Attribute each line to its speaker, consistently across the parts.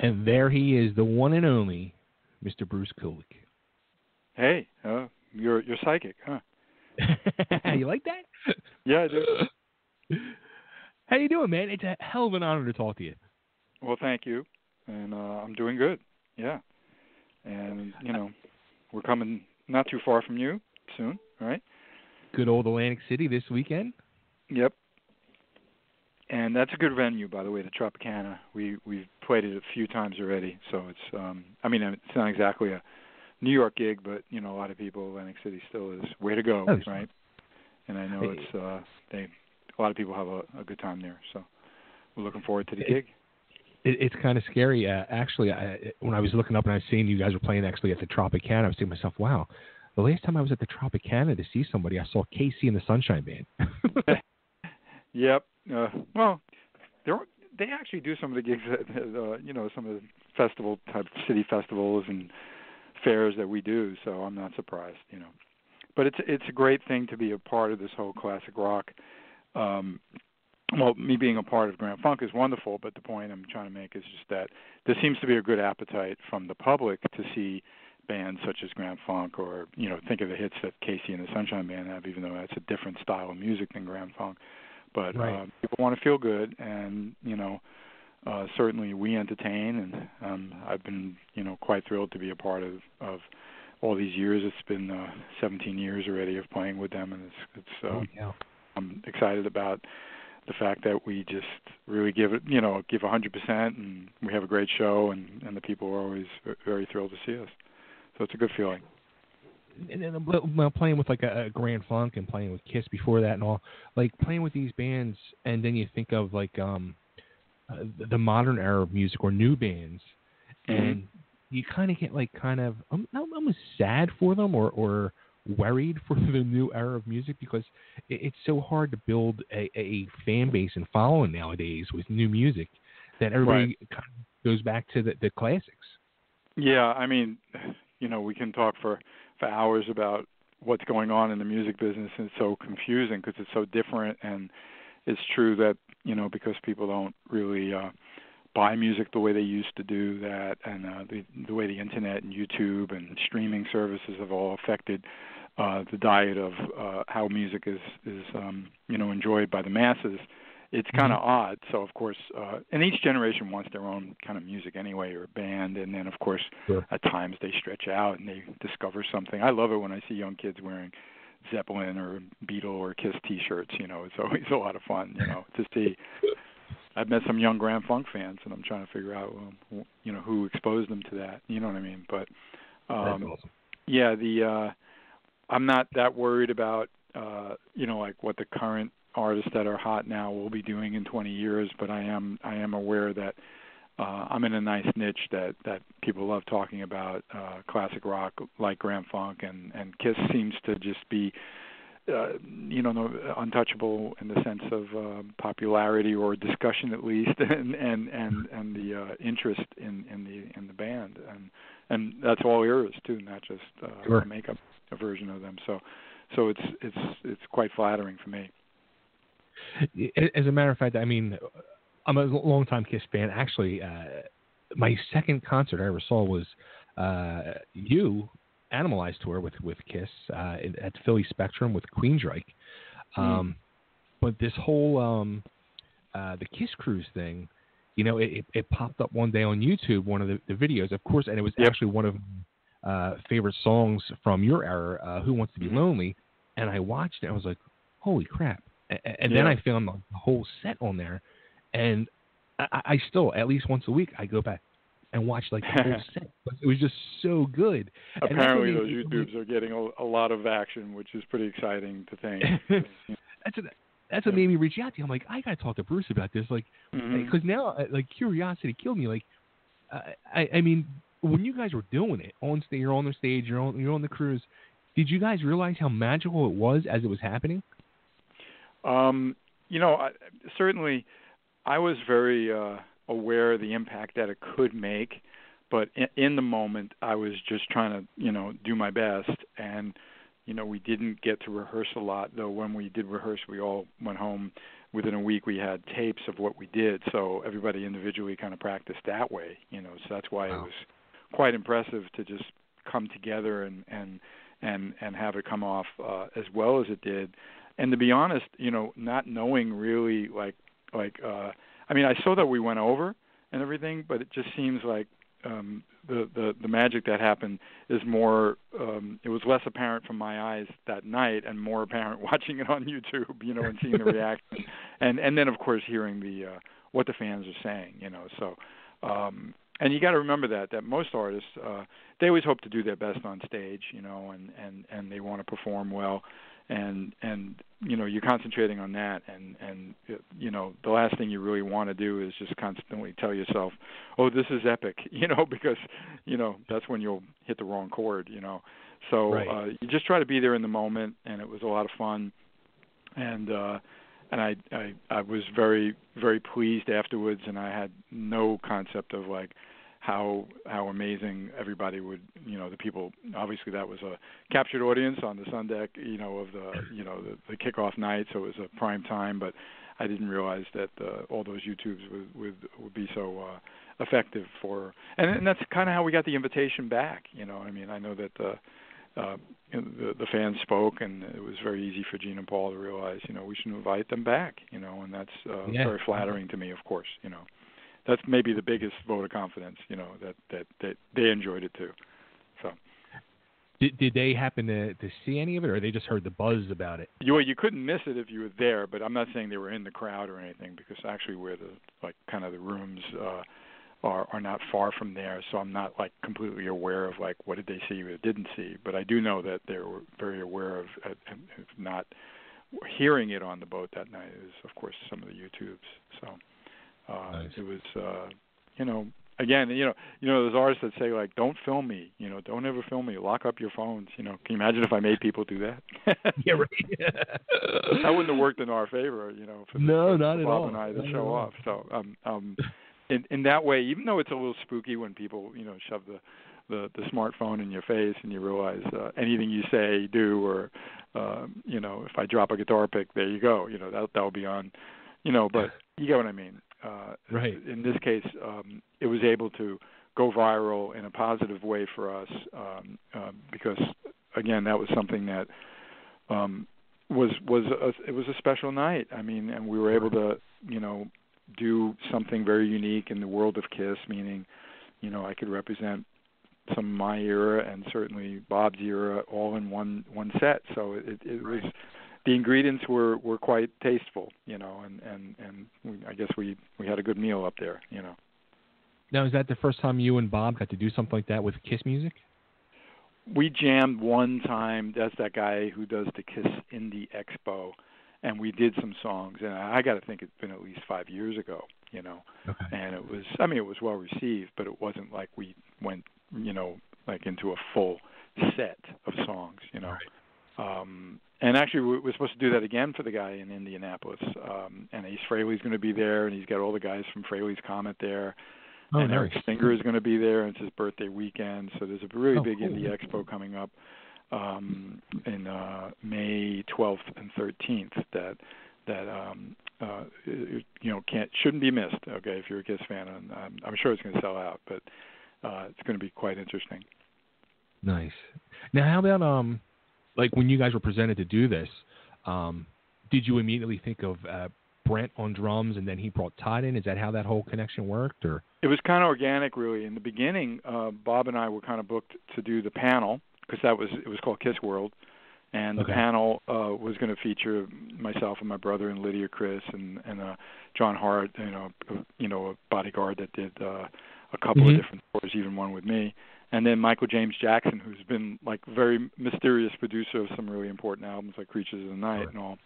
Speaker 1: And there he is, the one and only Mr. Bruce Kulick.
Speaker 2: Hey, you're psychic, huh?
Speaker 1: You like that?
Speaker 2: Yeah, I do.
Speaker 1: How you doing, man? It's a hell of an honor to talk to you.
Speaker 2: Well, thank you, and I'm doing good. Yeah, and we're coming not too far from you soon, right?
Speaker 1: Good old Atlantic City this weekend.
Speaker 2: Yep. And that's a good venue, by the way, the Tropicana. We've played it a few times already, so it's it's not exactly a New York gig, but a lot of people, Atlantic City still is way to go, right? And I know it's a lot of people have a good time there, so we're looking forward to the gig.
Speaker 1: It's kind of scary, actually. When I was looking up and I was seeing you guys were playing actually at the Tropicana, I was thinking to myself, wow, the last time I was at the Tropicana to see somebody, I saw Casey and the Sunshine Band.
Speaker 2: Yep. Well, they actually do some of the gigs at some of the festival type city festivals and fairs that we do. So I'm not surprised, But it's a great thing to be a part of this whole classic rock. Well, me being a part of Grand Funk is wonderful, but the point I'm trying to make is just that there seems to be a good appetite from the public to see bands such as Grand Funk, or think of the hits that Casey and the Sunshine Band have, even though that's a different style of music than Grand Funk. But people want to feel good, and certainly we entertain, and I've been quite thrilled to be a part of all these years. It's been 17 years already of playing with them, and I'm excited about the fact that we just really give 100%, and we have a great show, and the people are always very thrilled to see us. So it's a good feeling.
Speaker 1: And then playing with like a Grand Funk and playing with KISS before that and all, like playing with these bands, and then you think of like the modern era of music or new bands, and you kind of get I'm almost sad for them or worried for the new era of music, because it's so hard to build a fan base and following nowadays with new music that everybody kind of goes back to the classics.
Speaker 2: Yeah, I mean, we can talk for hours about what's going on in the music business, and it's so confusing because it's so different. And it's true that because people don't really buy music the way they used to do that, and the way the internet and YouTube and streaming services have all affected the diet of how music is enjoyed by the masses. It's kind of odd. So, of course, and each generation wants their own kind of music anyway, or band. And then, of course, at times they stretch out and they discover something. I love it when I see young kids wearing Zeppelin or Beatle or KISS T-shirts. It's always a lot of fun, to see. I've met some young Grand Funk fans, and I'm trying to figure out, who exposed them to that. You know what I mean? But, yeah, I'm not that worried about, like what the current artists that are hot now will be doing in 20 years, but I am aware that I'm in a nice niche that people love talking about, classic rock like Grand Funk, and KISS seems to just be untouchable in the sense of popularity or discussion at least, and the interest in the band, and that's all ears too, not just make up a version of them. So it's quite flattering for me.
Speaker 1: As a matter of fact, I mean, I'm a longtime KISS fan. Actually, my second concert I ever saw was you Animalized tour with KISS at Philly Spectrum with Queensryche. But this whole the KISS Cruise thing, it popped up one day on YouTube, one of the videos, of course, and it was actually one of my favorite songs from your era, Who Wants to Be Lonely, and I watched it and I was like, holy crap. And then I found the whole set on there, and I still, at least once a week, I go back and watch like the whole set. It was just so good.
Speaker 2: Apparently those YouTubes are getting a lot of action, which is pretty exciting to think.
Speaker 1: That's what made me reach out to you. I'm like, I got to talk to Bruce about this, because now, curiosity killed me. Like, I mean, when you guys were doing it on stage, you're on the stage, you're on the cruise, did you guys realize how magical it was as it was happening?
Speaker 2: Certainly I was very aware of the impact that it could make, but in the moment I was just trying to, do my best, and, we didn't get to rehearse a lot, though when we did rehearse we all went home within a week we had tapes of what we did, so everybody individually kind of practiced that way, so that's why it was quite impressive to just come together and have it come off as well as it did. And to be honest, not knowing really I mean, I saw that we went over and everything, but it just seems like the magic that happened is more. It was less apparent from my eyes that night, and more apparent watching it on YouTube, and seeing the reaction, and then of course hearing the what the fans are saying, So, and you got to remember that most artists they always hope to do their best on stage, and they want to perform well, and you're concentrating on that, and the last thing you really want to do is just constantly tell yourself, oh, this is epic, because that's when you'll hit the wrong chord, so
Speaker 1: right.
Speaker 2: You just try to be there in the moment, and it was a lot of fun, and I was very, very pleased afterwards, and I had no concept of how amazing everybody would, the people, obviously that was a captured audience on the sun deck, of the kickoff night, so it was a prime time, but I didn't realize that all those YouTubes would be so effective and that's kind of how we got the invitation back, I mean, I know that the fans spoke, and it was very easy for Gene and Paul to realize, we should invite them back, and that's very flattering to me, of course, That's maybe the biggest vote of confidence, that they enjoyed it too. So,
Speaker 1: did they happen to see any of it, or they just heard the buzz about it?
Speaker 2: You couldn't miss it if you were there, but I'm not saying they were in the crowd or anything, because actually where the rooms are not far from there, so I'm not completely aware of what did they see or didn't see, but I do know that they were very aware of, if not hearing it on the boat that night, is of course some of the YouTubes. So.
Speaker 1: Nice.
Speaker 2: It was, again, those artists that say don't film me, don't ever film me, lock up your phones, Can you imagine if I made people do that?
Speaker 1: Yeah, right.
Speaker 2: That wouldn't have worked in our favor, for
Speaker 1: not at
Speaker 2: Bob
Speaker 1: all.
Speaker 2: and I to show off. So, in that way, even though it's a little spooky when people, shove the smartphone in your face and you realize anything you say, do, or if I drop a guitar pick, there you go, that'll be on, but you get what I mean.
Speaker 1: Right.
Speaker 2: In this case, it was able to go viral in a positive way for us because, again, that was something that it was a special night. I mean, and we were able to, do something very unique in the world of KISS, meaning, I could represent some of my era and certainly Bob's era all in one set. So it was. The ingredients were quite tasteful, and I guess we had a good meal up there,
Speaker 1: Now, is that the first time you and Bob got to do something like that with KISS music?
Speaker 2: We jammed one time. That's that guy who does the KISS Indie Expo, and we did some songs. And I got to think it's been at least 5 years ago,
Speaker 1: Okay.
Speaker 2: And it was well received, but it wasn't like we went, into a full set of songs,
Speaker 1: Right.
Speaker 2: And actually, we're supposed to do that again for the guy in Indianapolis. And Ace Frehley's going to be there, and he's got all the guys from Frehley's Comet there.
Speaker 1: Oh,
Speaker 2: and
Speaker 1: nice.
Speaker 2: Eric Singer is going to be there, and it's his birthday weekend. So there's a really big
Speaker 1: cool.
Speaker 2: Indie Expo coming up in May 12th and 13th that shouldn't be missed. Okay, if you're a KISS fan, and I'm sure it's going to sell out, but it's going to be quite interesting.
Speaker 1: Nice. Now, how about when you guys were presented to do this, did you immediately think of Brent on drums and then he brought Todd in? Is that how that whole connection worked, or? It
Speaker 2: was kind of organic, really. In the beginning, Bob and I were kind of booked to do the panel because it was called KISS World, and the panel was going to feature myself and my brother and Lydia Chris and John Hart, a bodyguard that did a couple of different tours, even one with me. And then Michael James Jackson, who's been very mysterious producer of some really important albums like Creatures of the Night and all.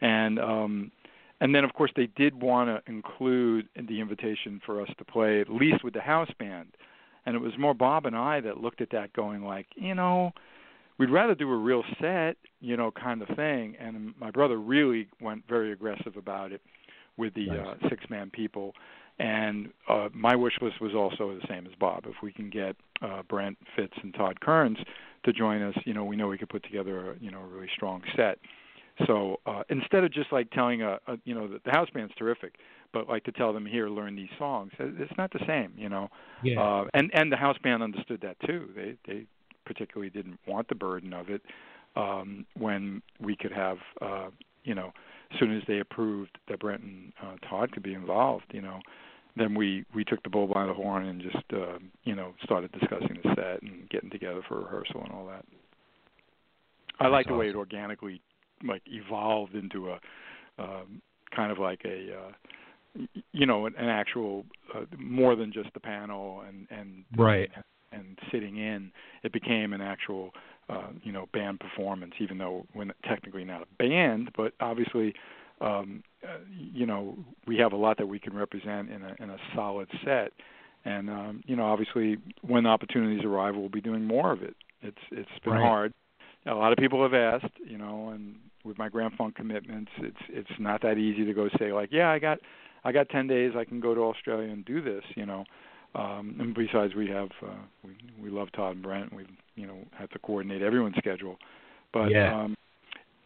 Speaker 2: And then, of course, they did want to include in the invitation for us to play at least with the house band. And it was more Bob and I that looked at that going we'd rather do a real set, kind of thing. And my brother really went very aggressive about it with the six-man people. And my wish list was also the same as Bob. If we can get Brent, Fitz, and Todd Kearns to join us, we know we could put together a really strong set. So instead of just like telling the house band's terrific, but like to tell them, here, learn these songs, it's not the same,
Speaker 1: Yeah.
Speaker 2: And the house band understood that too. They particularly didn't want the burden of it when we could have, as soon as they approved that Brent and Todd could be involved, then we took the bull by the horn and just, started discussing the set and getting together for rehearsal and all that. I like the way it organically evolved into a kind of like a an actual more than just the panel and
Speaker 1: Right.
Speaker 2: and sitting in. It became an actual band performance, even though we're technically not a band, but obviously we have a lot that we can represent in a solid set, and obviously when opportunities arrive, we'll be doing more of it. It's been hard. A lot of people have asked, and with my Grand Funk commitments, it's not that easy to go say like, yeah, I got 10 days, I can go to Australia and do this, and besides we have we love Todd and Brent, we have to coordinate everyone's schedule, but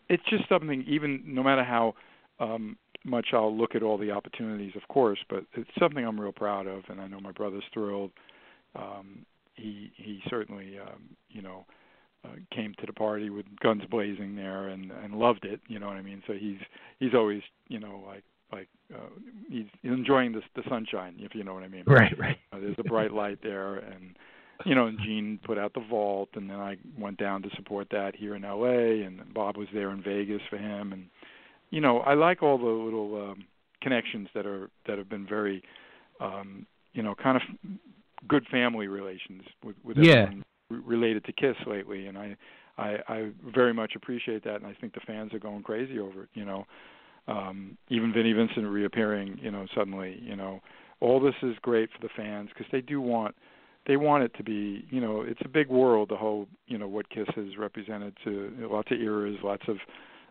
Speaker 2: it's just something, even no matter how much I'll look at all the opportunities, of course, but it's something I'm real proud of, and I know my brother's thrilled. He certainly came to the party with guns blazing there and loved it, you know what I mean? So he's always, he's enjoying the sunshine, if you know what I mean.
Speaker 1: Right.
Speaker 2: There's a bright light there, and and Gene put out the vault, and then I went down to support that here in LA, and Bob was there in Vegas for him, and I like all the little connections that have been very kind of good family relations with everyone related to KISS lately, and I very much appreciate that, and I think the fans are going crazy over it. Even Vinnie Vincent reappearing, suddenly, all this is great for the fans because they want it to be, it's a big world, the whole, what KISS has represented to lots of eras, lots of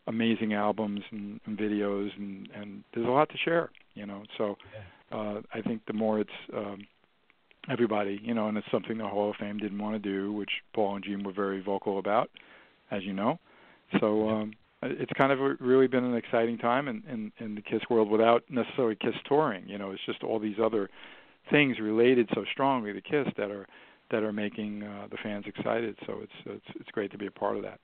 Speaker 2: amazing albums and videos, and there's a lot to share, so I think the more it's everybody, and it's something the Hall of Fame didn't want to do, which Paul and Gene were very vocal about, as you know. So it's kind of really been an exciting time in the KISS world without necessarily KISS touring. It's just all these other things related so strongly to KISS that are making the fans excited. So it's great to be a part of that.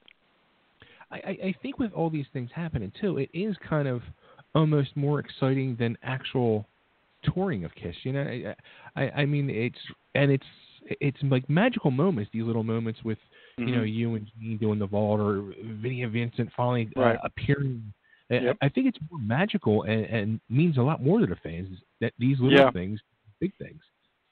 Speaker 1: I think with all these things happening too, it is kind of almost more exciting than actual touring of KISS. I mean, it's like magical moments. These little moments with you and Gene doing the vault, or Vinnie and Vincent finally appearing.
Speaker 2: Yep.
Speaker 1: I think it's more magical and means a lot more to the fans. That these little things, big things.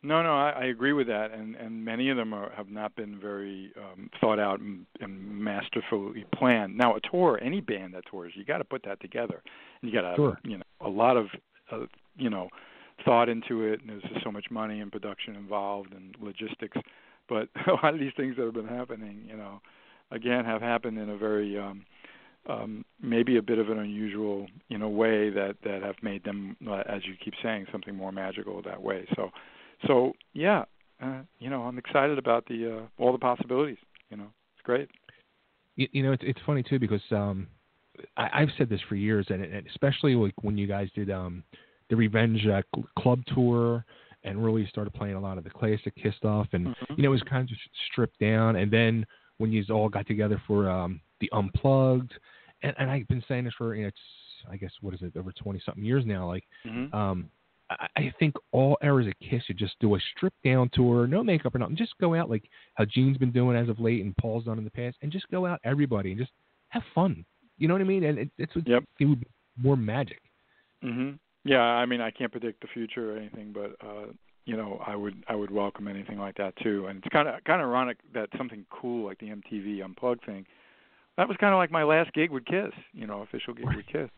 Speaker 2: No, I agree with that, and many of them have not been very thought out and masterfully planned. Now, a tour, any band that tours, you got to put that together, and you got to have a lot of thought into it, and there's just so much money and production involved and logistics. But a lot of these things that have been happening, again, have happened in a very maybe a bit of an unusual, way that have made them, as you keep saying, something more magical that way. So yeah, I'm excited about the all the possibilities. It's great.
Speaker 1: It's funny too because I've said this for years, and especially like when you guys did the Revenge Club tour and really started playing a lot of the classic KISS stuff, and it was kind of just stripped down. And then when you all got together for the Unplugged, and I've been saying this for it's I guess what is it, over 20-something years now. Like I think all eras of KISS should just do a stripped down tour, no makeup or nothing, just go out like how Gene's been doing as of late and Paul's done in the past, and just go out everybody and just have fun. You know what I mean? And it's what it would be more magic.
Speaker 2: Yeah, I mean, I can't predict the future or anything, but I would welcome anything like that too. And it's kind of ironic that something cool like the MTV Unplugged thing, that was kind of like my last gig with KISS, official gig with KISS,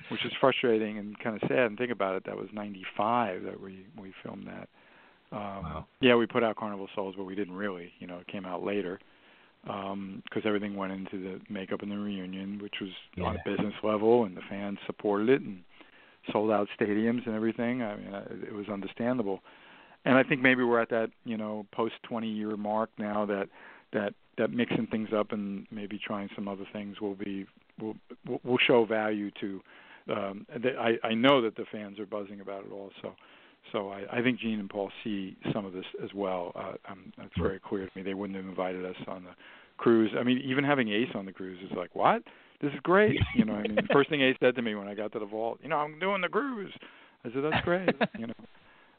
Speaker 2: which is frustrating and kind of sad. And think about it, that was '95 that we filmed that.
Speaker 1: Wow.
Speaker 2: Yeah, we put out Carnival Souls, but we didn't really. It came out later because everything went into the makeup and the reunion, which was on a business level, and the fans supported it and sold out stadiums and everything. I mean, it was understandable. And I think maybe we're at that, post 20-year mark now that that mixing things up and maybe trying some other things will show value to. I know that the fans are buzzing about it also. So I think Gene and Paul see some of this as well. That's very clear to me. They wouldn't have invited us on the cruise. I mean, even having Ace on the cruise is like, what? This is great. You know, I mean, the first thing Ace said to me when I got to the vault, I'm doing the cruise. I said, that's great.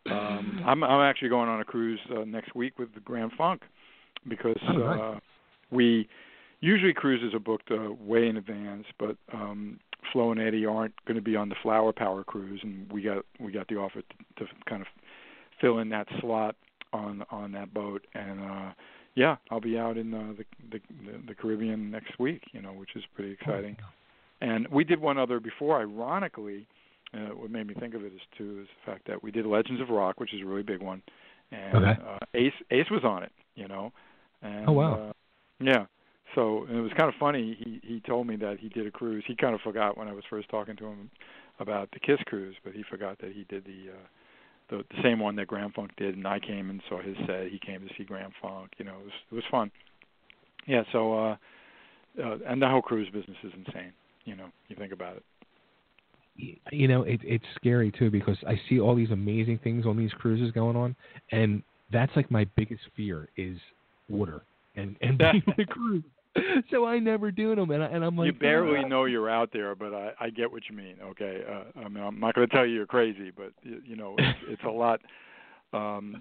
Speaker 2: I'm actually going on a cruise next week with the Grand Funk because we usually cruises are booked way in advance, but Flo and Eddie aren't going to be on the Flower Power cruise, and we got the offer to kind of fill in that slot on that boat, and I'll be out in the Caribbean next week, which is pretty exciting. And we did one other before, ironically. What made me think of it is the fact that we did Legends of Rock, which is a really big one, and Ace was on it, And,
Speaker 1: oh wow!
Speaker 2: Yeah. So it was kind of funny. He told me that he did a cruise. He kind of forgot when I was first talking to him about the KISS Kruise, but he forgot that he did the same one that Grand Funk did, and I came and saw his set. He came to see Grand Funk. It was fun. Yeah. So and the whole cruise business is insane. You think about it.
Speaker 1: It's scary too because I see all these amazing things on these cruises going on, and that's like my biggest fear is water and being on a cruise. So I never do them, and I'm like,
Speaker 2: you barely know you're out there, but I get what you mean. Okay, I mean, I'm not going to tell you you're crazy, but it's a lot.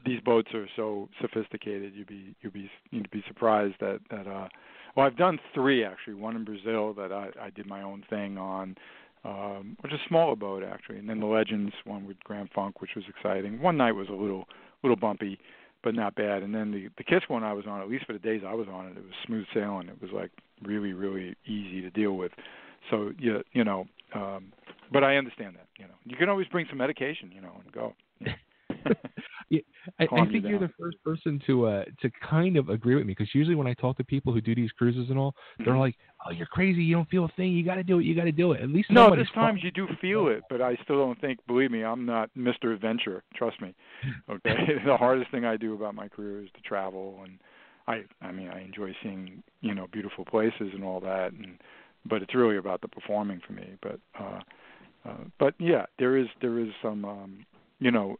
Speaker 2: These boats are so sophisticated. You'd be surprised that well, I've done 3 actually. One in Brazil that I did my own thing on. Which is a smaller boat actually, and then the Legends one with Grand Funk, which was exciting. One night was a little bumpy, but not bad. And then the KISS one I was on, at least for the days I was on it, it was smooth sailing. It was like really, really easy to deal with. So but I understand that. You can always bring some medication, and go.
Speaker 1: Yeah, I think you're the first person to kind of agree with me, because usually when I talk to people who do these cruises and all, they're like, "Oh, you're crazy! You don't feel a thing. You got to do it. You got to do it." At least
Speaker 2: no, there's times you do feel it, but I still don't think. Believe me, I'm not Mr. Adventure. Trust me. Okay, the hardest thing I do about my career is to travel, and I mean I enjoy seeing beautiful places and all that, but it's really about the performing for me. But yeah, there is some.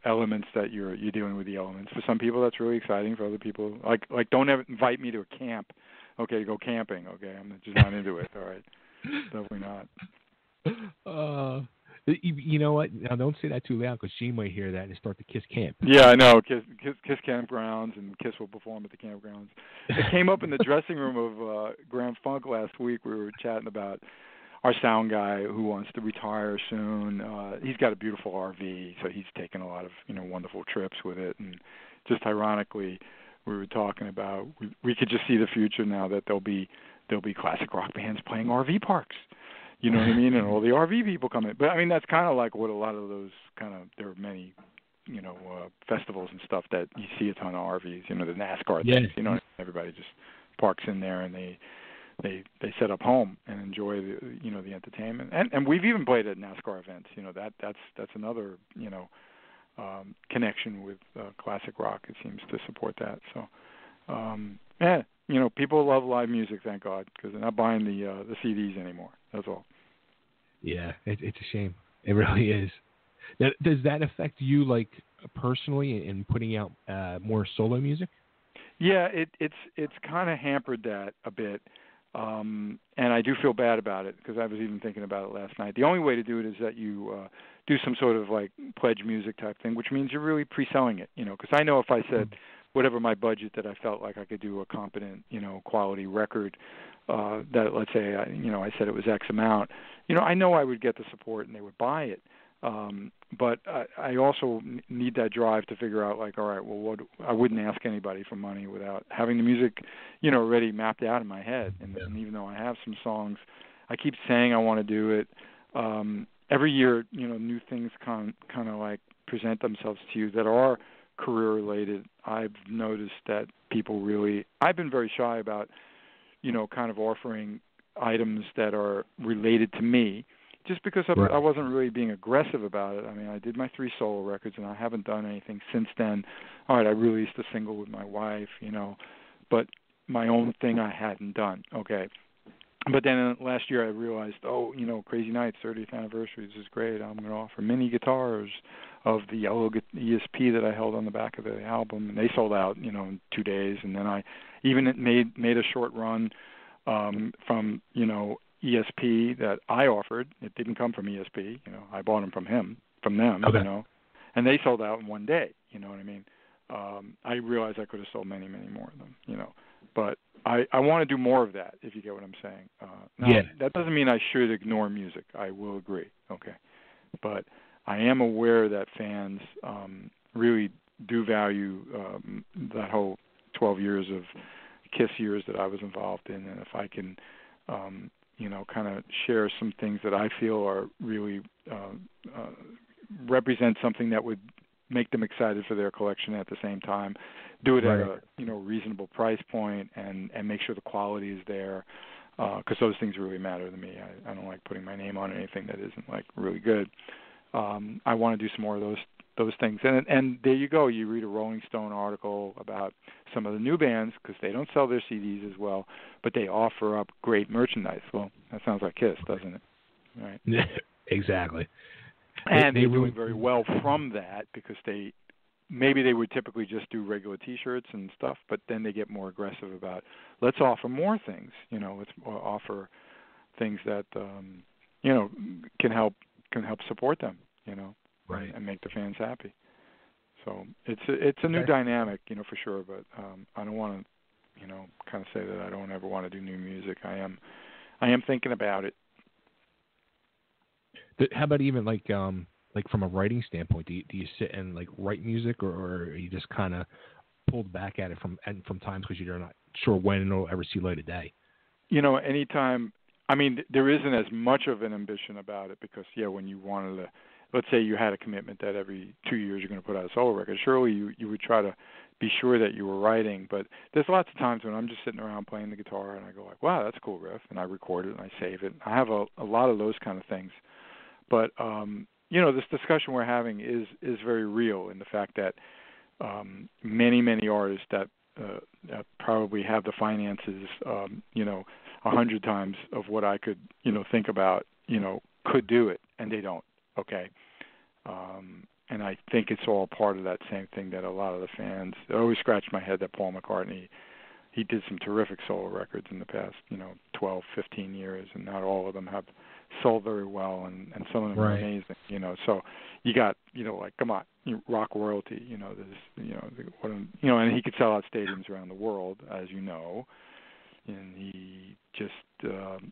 Speaker 2: Elements that you're dealing with the elements. For some people, that's really exciting. For other people, like don't ever invite me to a camp, to go camping. Okay, I'm just not into it. All right, definitely not.
Speaker 1: You know what? Now don't say that too loud, because she might hear that and start the KISS camp.
Speaker 2: Yeah, I know. KISS campgrounds, and KISS will perform at the campgrounds. It came up in the dressing room of Grand Funk last week. We were chatting about our sound guy who wants to retire soon. He's got a beautiful RV, so he's taken a lot of wonderful trips with it. And just ironically, we were talking about we could just see the future now that there'll be classic rock bands playing RV parks. You know what I mean? And all the RV people come in. But I mean that's kind of like what a lot of those there are many festivals and stuff that you see a ton of RVs. The NASCAR things. Everybody just parks in there and they set up home and enjoy the entertainment, and we've even played at NASCAR events. That's another connection with classic rock. It seems to support that. So people love live music, thank God, because they're not buying the CDs anymore. That's all.
Speaker 1: Yeah, it's a shame. It really is. Now, does that affect you personally in putting out more solo music?
Speaker 2: Yeah, it's kind of hampered that a bit. And I do feel bad about it, because I was even thinking about it last night. The only way to do it is that you do some sort of pledge music type thing, which means you're really pre-selling it, because I know if I said whatever my budget that I felt like I could do a competent, quality record, that let's say, I said it was X amount, I know I would get the support and they would buy it. But I also need that drive to figure out, all right, well, I wouldn't ask anybody for money without having the music, already mapped out in my head. And even though I have some songs, I keep saying I want to do it. Every year, new things kind of present themselves to you that are career related. I've noticed that people I've been very shy about, kind of offering items that are related to me. Just because I wasn't really being aggressive about it. I mean, I did my 3 solo records, and I haven't done anything since then. All right, I released a single with my wife, but my own thing I hadn't done. Okay. But then last year I realized, Crazy Nights 30th anniversary. This is great. I'm going to offer mini guitars of the yellow ESP that I held on the back of the album, and they sold out, in 2 days. And then I even made a short run from, ESP that I offered. It didn't come from ESP. I bought them from them,
Speaker 1: Okay.
Speaker 2: and they sold out in 1 day. You know what I mean? I realized I could have sold many, many more of them. But I want to do more of that, if you get what I'm saying. Now, that doesn't mean I should ignore music. I will agree, okay? But I am aware that fans really do value that whole 12 years of KISS years that I was involved in, and if I can, kind of share some things that I feel are really represent something that would make them excited for their collection at the same time, do it at a reasonable price point, and make sure the quality is there, because those things really matter to me. I don't like putting my name on anything that isn't like really good. I want to do some more of those things, and there you go. You read a Rolling Stone article about some of the new bands because they don't sell their CDs as well, but they offer up great merchandise. Well, that sounds like KISS, doesn't it? Right.
Speaker 1: Exactly.
Speaker 2: And they're doing very well from that because maybe they would typically just do regular T-shirts and stuff, but then they get more aggressive about let's offer more things. Let's offer things that can help support them.
Speaker 1: Right.
Speaker 2: And make the fans happy. So it's a new dynamic, for sure. But I don't want to kind of say that I don't ever want to do new music. I am thinking about it.
Speaker 1: How about even like from a writing standpoint, do you sit and like write music, or are you just kind of pulled back at it from times because you're not sure when it'll ever see light of day?
Speaker 2: Anytime. I mean, there isn't as much of an ambition about it because when you wanted to, let's say you had a commitment that every 2 years you're going to put out a solo record, surely you would try to be sure that you were writing. But there's lots of times when I'm just sitting around playing the guitar and I go like, wow, that's a cool riff, and I record it and I save it. I have a lot of those kind of things. But this discussion we're having is very real in the fact that many artists that probably have the finances, 100 times of what I could, think about, could do it, and they don't. Okay. And I think it's all part of that same thing that a lot of the fans, I always scratch my head that Paul McCartney, he did some terrific solo records in the past, 12, 15 years, and not all of them have sold very well, and some of them are amazing, So you got, like, come on, rock royalty, and he could sell out stadiums around the world, as you know. And he just,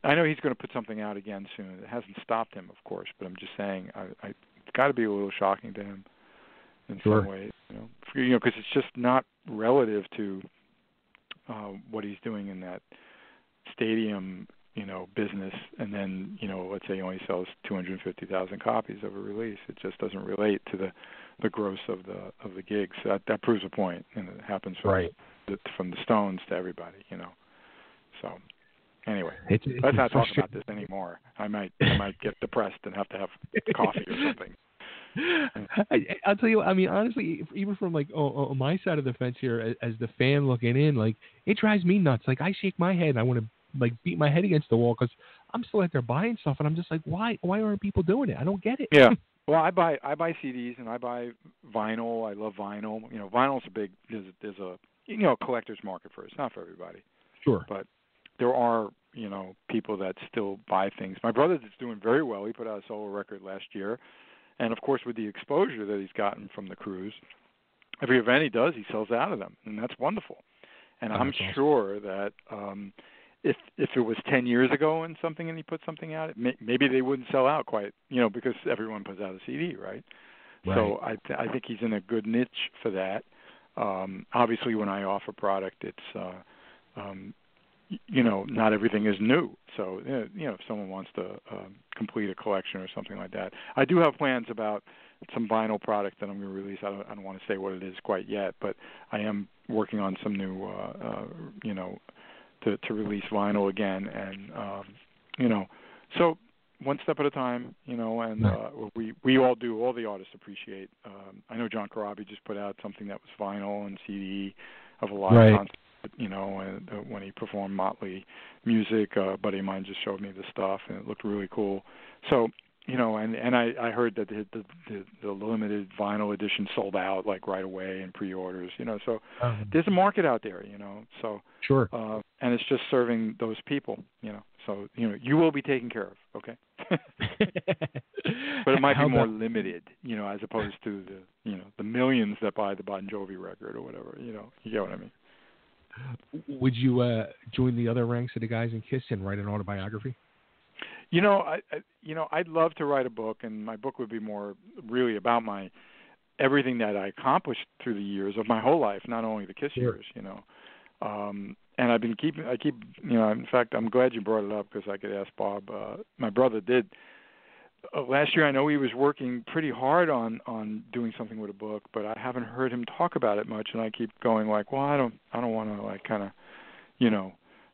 Speaker 2: I know he's going to put something out again soon. It hasn't stopped him, of course, but I'm just saying, it's got to be a little shocking to him in some ways, because it's just not relative to what he's doing in that stadium, business. And then, let's say he only sells 250,000 copies of a release. It just doesn't relate to the gross of the gigs. So that proves a point, and it happens from the Stones to everybody, So, anyway, let's not talk about this anymore. I might get depressed and have to have coffee or something.
Speaker 1: I'll tell you what, I mean, honestly, even from like on my side of the fence here, as the fan looking in, like, it drives me nuts. Like, I shake my head and I want to like beat my head against the wall because I'm still out there buying stuff, and I'm just like, why aren't people doing it? I don't get it.
Speaker 2: Yeah. Well, I buy CDs and I buy vinyl. I love vinyl. Vinyl's there's a collector's market for it. It's not for everybody.
Speaker 1: Sure.
Speaker 2: But there are, people that still buy things. My brother's doing very well. He put out a solo record last year. And, of course, with the exposure that he's gotten from the cruise, every event he does, he sells out of them. And that's wonderful. And I'm sure that if it was 10 years ago and he put something out, maybe they wouldn't sell out quite, because everyone puts out a CD, right? So I think he's in a good niche for that. Obviously, when I offer product, it's not everything is new. So, if someone wants to complete a collection or something like that. I do have plans about some vinyl product that I'm going to release. I don't want to say what it is quite yet, but I am working on some new, to release vinyl again. And, so one step at a time, and we all do, all the artists appreciate. I know John Corabi just put out something that was vinyl and CD of a lot of concerts. when he performed Motley music. A buddy of mine just showed me the stuff, and it looked really cool. So, and I heard that the limited vinyl edition sold out like right away in pre-orders. So there's a market out there. So
Speaker 1: sure.
Speaker 2: And it's just serving those people. So you will be taken care of. Okay. But it might be more limited, as opposed to the millions that buy the Bon Jovi record or whatever. You get what I mean.
Speaker 1: Would you join the other ranks of the guys in KISS and write an autobiography?
Speaker 2: I'd love to write a book, and my book would be more really about everything that I accomplished through the years of my whole life, not only the KISS years. And I keep. In fact, I'm glad you brought it up because I could ask Bob. My brother did. Last year, I know he was working pretty hard on doing something with a book, but I haven't heard him talk about it much. And I keep going like, well, I don't want to like kind of,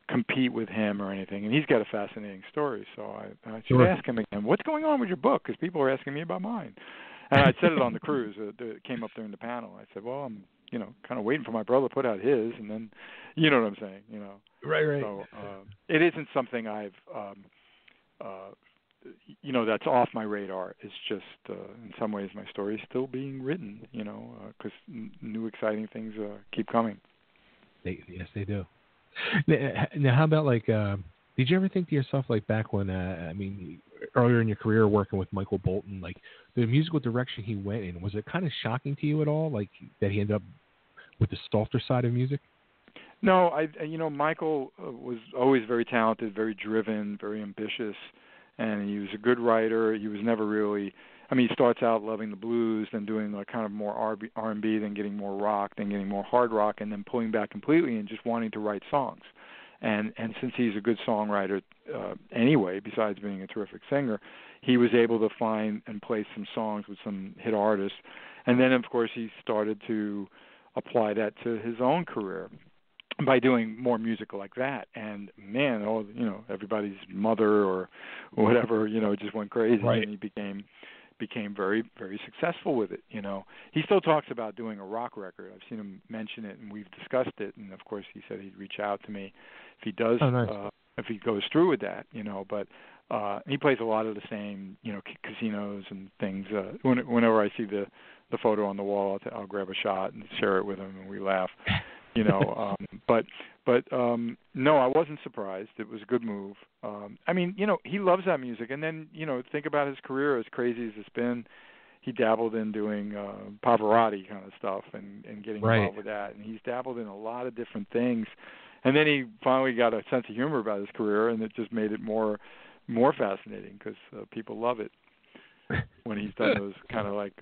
Speaker 2: compete with him or anything. And he's got a fascinating story, so I should ask him again. What's going on with your book? Because people are asking me about mine. And I said it on the cruise. It came up during the panel. I said, well, I'm kind of waiting for my brother to put out his, and then, you know what I'm saying,
Speaker 1: Right.
Speaker 2: So it isn't something I've, that's off my radar. It's just, in some ways, my story is still being written, because new exciting things keep coming.
Speaker 1: Yes, they do. Now, how about like, did you ever think to yourself, like back when, earlier in your career working with Michael Bolton, like the musical direction he went in, was it kind of shocking to you at all, like that he ended up with the softer side of music?
Speaker 2: No, Michael was always very talented, very driven, very ambitious, and he was a good writer. He was never really, he starts out loving the blues, then doing like kind of more R&B, then getting more rock, then getting more hard rock, and then pulling back completely and just wanting to write songs. And since he's a good songwriter anyway, besides being a terrific singer, he was able to find and play some songs with some hit artists. And then, of course, he started to apply that to his own career by doing more music like that. And man, everybody's mother or whatever, just went crazy,
Speaker 1: right.
Speaker 2: And he became very, very successful with it. He still talks about doing a rock record. I've seen him mention it, and we've discussed it. And of course, he said he'd reach out to me if he does, if he goes through with that. But he plays a lot of the same, casinos and things. Whenever I see the photo on the wall, I'll grab a shot and share it with him, and we laugh. But no, I wasn't surprised. It was a good move. He loves that music. And then, think about his career, as crazy as it's been. He dabbled in doing Pavarotti kind of stuff and getting involved with that. And he's dabbled in a lot of different things. And then he finally got a sense of humor about his career, and it just made it more fascinating because people love it when he's done those kind of like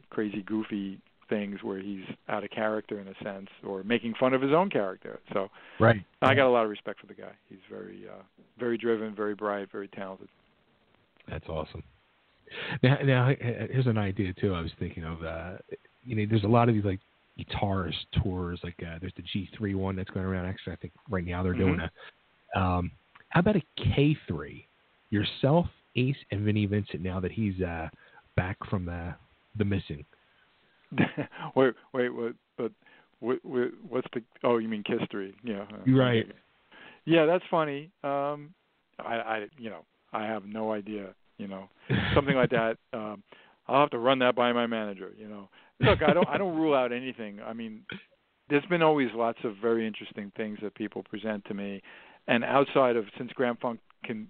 Speaker 2: crazy, goofy things where he's out of character in a sense, or making fun of his own character. So I got a lot of respect for the guy. He's very, very driven, very bright, very talented. That's
Speaker 1: awesome. Now here's an idea too. I was thinking of, there's a lot of these like guitarist tours. Like there's the G3 one that's going around. Actually, I think right now they're doing a. How about a K3? Yourself, Ace, and Vinnie Vincent. Now that he's back from the missing.
Speaker 2: wait, but what's the? Oh, you mean KISS 3? Yeah.
Speaker 1: Right.
Speaker 2: Yeah, that's funny. I have no idea. Something like that. I'll have to run that by my manager. Look, I don't rule out anything. There's been always lots of very interesting things that people present to me, and outside of, since Grand Funk can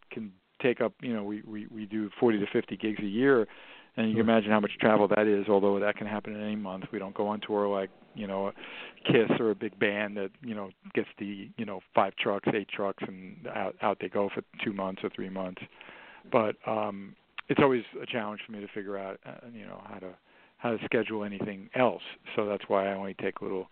Speaker 2: take up, we do 40 to 50 gigs a year. And you can imagine how much travel that is, although that can happen in any month. We don't go on tour like, KISS or a big band that, gets the, 5 trucks, 8 trucks, and out they go for 2 months or 3 months. But it's always a challenge for me to figure out, how to schedule anything else. So that's why I only take little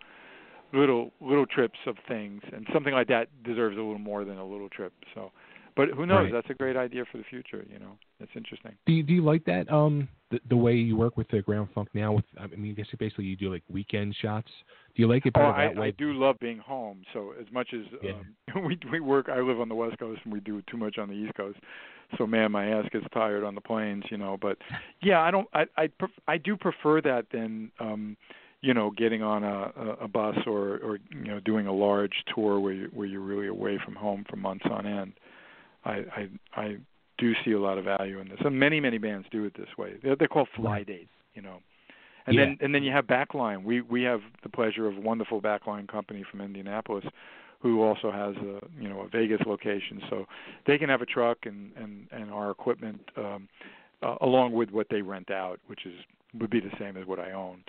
Speaker 2: trips of things. And something like that deserves a little more than a little trip. So. But who knows? Right. That's a great idea for the future. It's interesting.
Speaker 1: Do you like that? The way you work with the Grand Funk now. With I guess basically you do like weekend shots. Do you like it better that way?
Speaker 2: I do love being home. So as much as we work, I live on the West Coast and we do too much on the East Coast. So man, my ass gets tired on the planes. But yeah, I do prefer that than getting on a bus or doing a large tour where you're really away from home for months on end. I do see a lot of value in this, and many bands do it this way. They're called fly dates, And then you have Backline. We have the pleasure of a wonderful Backline company from Indianapolis, who also has a Vegas location, so they can have a truck and our equipment along with what they rent out, which would be the same as what I own.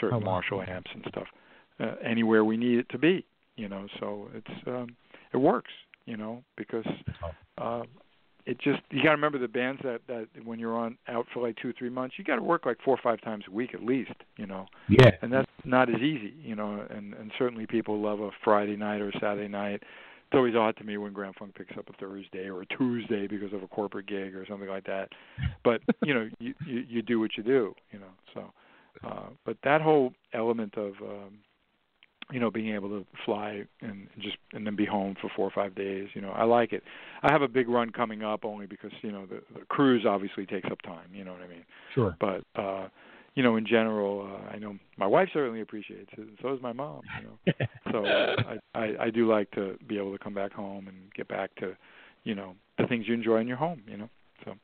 Speaker 2: Certain Marshall amps and stuff, anywhere we need it to be, so it works, because it just, you got to remember the bands that when you're out for like 2-3 months, you got to work like 4 or 5 times a week at least,
Speaker 1: Yeah.
Speaker 2: and that's not as easy, and certainly people love a Friday night or a Saturday night. It's always odd to me when Grand Funk picks up a Thursday or a Tuesday because of a corporate gig or something like that, but you do what you do, so. But that whole element of being able to fly and then be home for 4 or 5 days, I like it. I have a big run coming up only because the cruise obviously takes up time. You know what I mean?
Speaker 1: Sure.
Speaker 2: But in general, I know my wife certainly appreciates it, and so does my mom. So I do like to be able to come back home and get back to the things you enjoy in your home. So.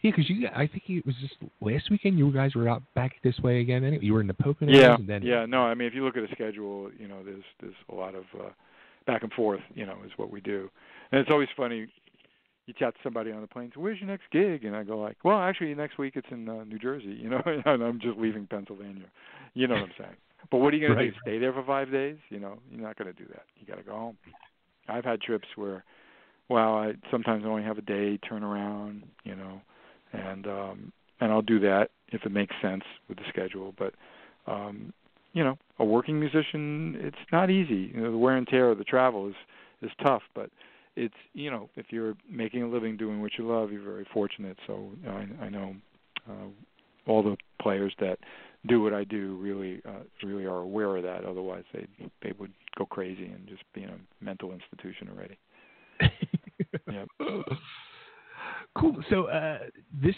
Speaker 1: Yeah, because I think it was just last weekend you guys were out back this way again. Anyway. You were in the Poconos.
Speaker 2: Yeah,
Speaker 1: and then...
Speaker 2: yeah. No, I mean, if you look at a schedule, there's a lot of back and forth, is what we do. And it's always funny. You chat to somebody on the plane, so where's your next gig? And I go like, well, actually, next week it's in New Jersey, and I'm just leaving Pennsylvania. You know what I'm saying? But what are you going to do? Stay there for 5 days? You're not going to do that. You got to go home. I've had trips where, I sometimes only have a day turnaround, and I'll do that if it makes sense with the schedule. But a working musician, it's not easy. The wear and tear of the travel is tough. But it's if you're making a living doing what you love, you're very fortunate. So I know all the players that do what I do really are aware of that. Otherwise, they would go crazy and just be in a mental institution already. Yeah.
Speaker 1: Cool. So this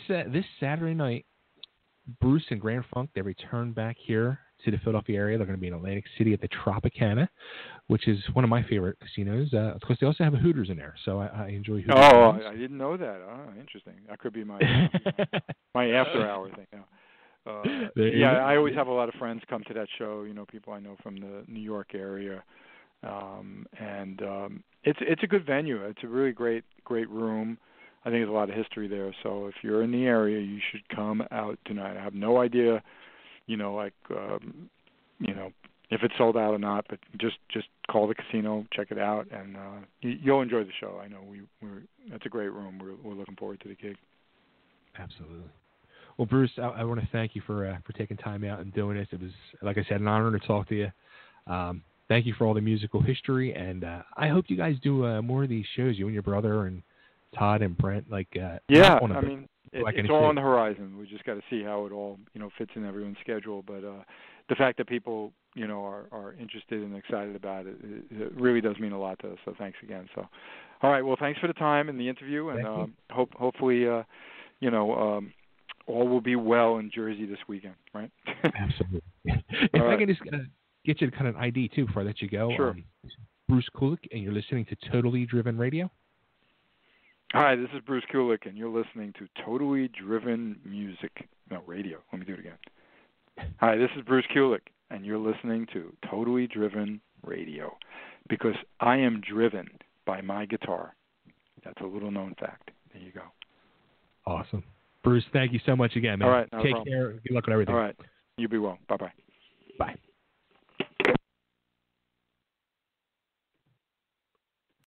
Speaker 1: Saturday night, Bruce and Grand Funk, they return back here to the Philadelphia area. They're going to be in Atlantic City at the Tropicana, which is one of my favorite casinos. Of course, they also have a Hooters in there, so I enjoy Hooters.
Speaker 2: Oh, I didn't know that. Oh, interesting. That could be my my after-hour thing. Yeah. I always have a lot of friends come to that show, people I know from the New York area. And it's a good venue. It's a really great room. I think there's a lot of history there. So if you're in the area, you should come out tonight. I have no idea, if it's sold out or not, but just call the casino, check it out, and you'll enjoy the show. I know that's a great room. We're looking forward to the gig.
Speaker 1: Absolutely. Well, Bruce, I want to thank you for taking time out and doing this. It was, like I said, an honor to talk to you. Thank you for all the musical history, and I hope you guys do more of these shows, you and your brother and Todd and Brent.
Speaker 2: Yeah, I mean, it's all on the horizon. We just got to see how it all, fits in everyone's schedule. But the fact that people, are interested and excited about it, it really does mean a lot to us. So thanks again. So, all right. Well, thanks for the time and the interview, and hopefully, all will be well in Jersey this weekend, right?
Speaker 1: Absolutely. If I can just get you kind of an ID too before I let you go.
Speaker 2: Sure.
Speaker 1: Bruce Kulick, and you're listening to Totally Driven Radio.
Speaker 2: Hi, this is Bruce Kulick, and you're listening to Totally Driven Radio. Let me do it again. Hi, this is Bruce Kulick, and you're listening to Totally Driven Radio, because I am driven by my guitar. That's a little known fact. There you go.
Speaker 1: Awesome. Bruce, thank you so much again, man.
Speaker 2: All right.
Speaker 1: Take care. Good luck with everything.
Speaker 2: All right. You be well. Bye-bye.
Speaker 1: Bye.